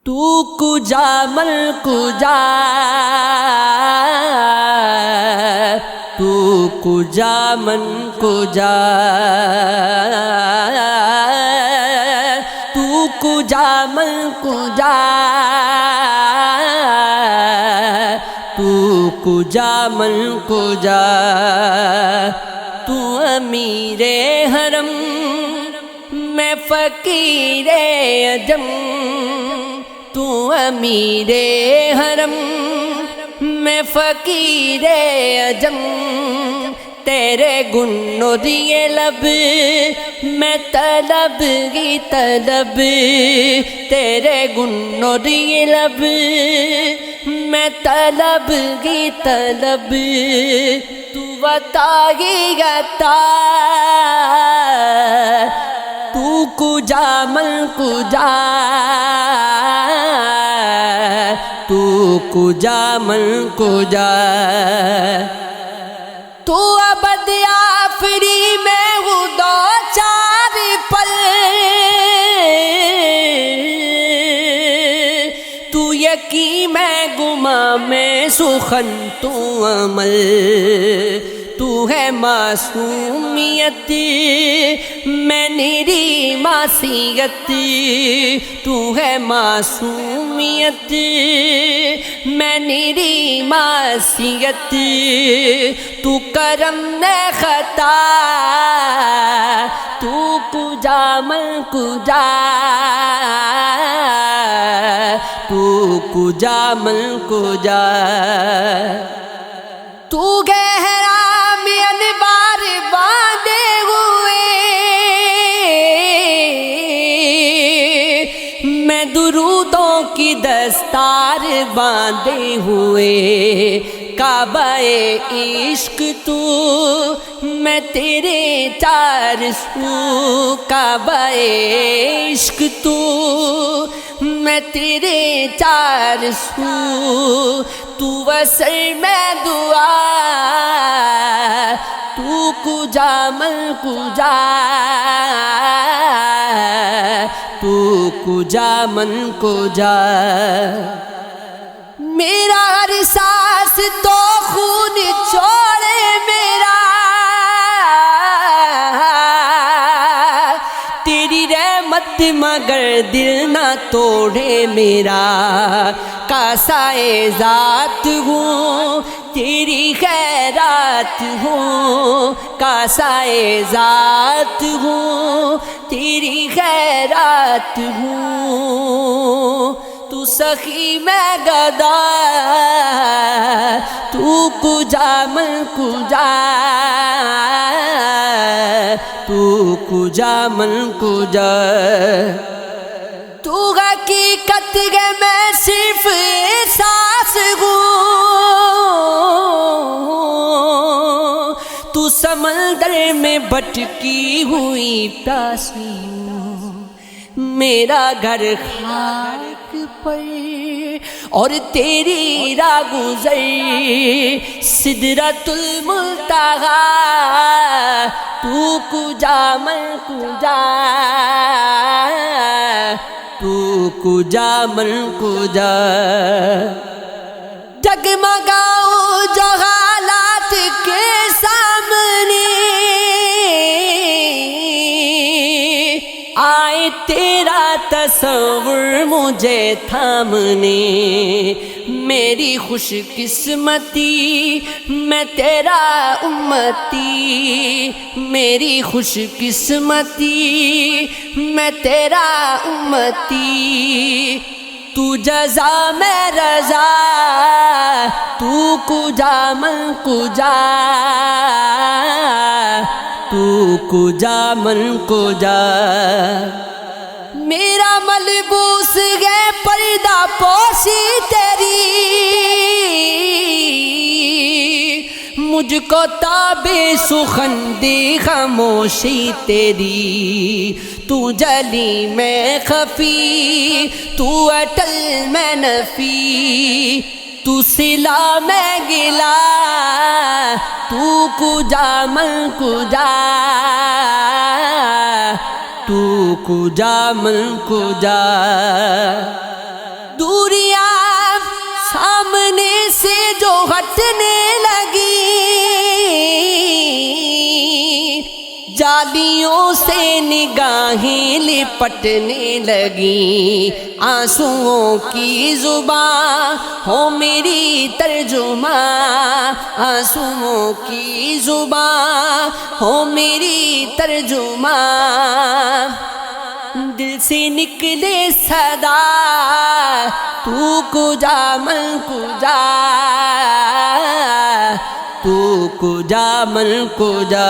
تو کجا من کجا تو کجا من کجا تو کجا من کجا تو کجا من کجا تو امیر حرم میں فقیر عجم تو امیر حرم میں فقیر عجم تیرے گنور یہ لب میں طلب کی طلب تیرے گنور یہ لب میں طلب کی طلب تو بتائی گتا تو کجا من کجا تو کجا من کجا تو ابد آفری میں ہوں دو چار پل تو یقین میں گما میں سخن تو عمل تو ہے معصومیت میں نیری معصیت تو ہے معصومیت میں نیری معصیت تو کرم نے خطا تو کجا من کجا تو کجا من کجا تو گہرا میں انوار باندھے ہوئے میں درودوں کی دستار باندھے ہوئے کعبہ عشق تو میں تیرے چار سو کعبہ عشق تو میں تیرے چار سو تو وسر میں دعا تو کجا من کجا تو کجا من کجا میرا ہر سانس تو خون چھوڑے میرا تیری رحمت مگر دل نہ توڑے میرا کاسائے ذات ہوں تیری خیرات ہوں کاسائے ذات ہوں تیری خیرات ہوں تو سخی میں گدا تو کجا من کجا تو کجا من کجا تو حقیقت ہے میں صرف احساس ہوں تو سمندر میں بھٹکی ہوئی پیاسی ہوں میرا گھر خاک پر اور تیری راہ گزر سدرۃ المنتہا تو کجا من کجا تو کجا من کجا جگمگاؤں جو حالات کے سامنے آئے تیرا تصور مجھے تھامنے میری خوش قسمتی میں تیرا امتی میری خوش قسمتی میں تیرا امتی تو جزا میں رضا تو کجا من کجا تو کجا من کجا میرا ملبوس ہے پردہ پوشی تیری مجھ کو تابع سخن دی خاموشی تیری تو جلی میں خفی تو اٹل میں نفی تو سلا میں گلا تو کجا من کجا تو کجا من کجا سمٹنے لگی، جالیوں سے نگاہیں لپٹنے لگی، آنسوؤں کی زباں ہو میری ترجمہ، آنسوؤں کی زباں ہو میری ترجمہ، دل سے نکلے صدا تو کجا من کجا، تو کجا من کجا۔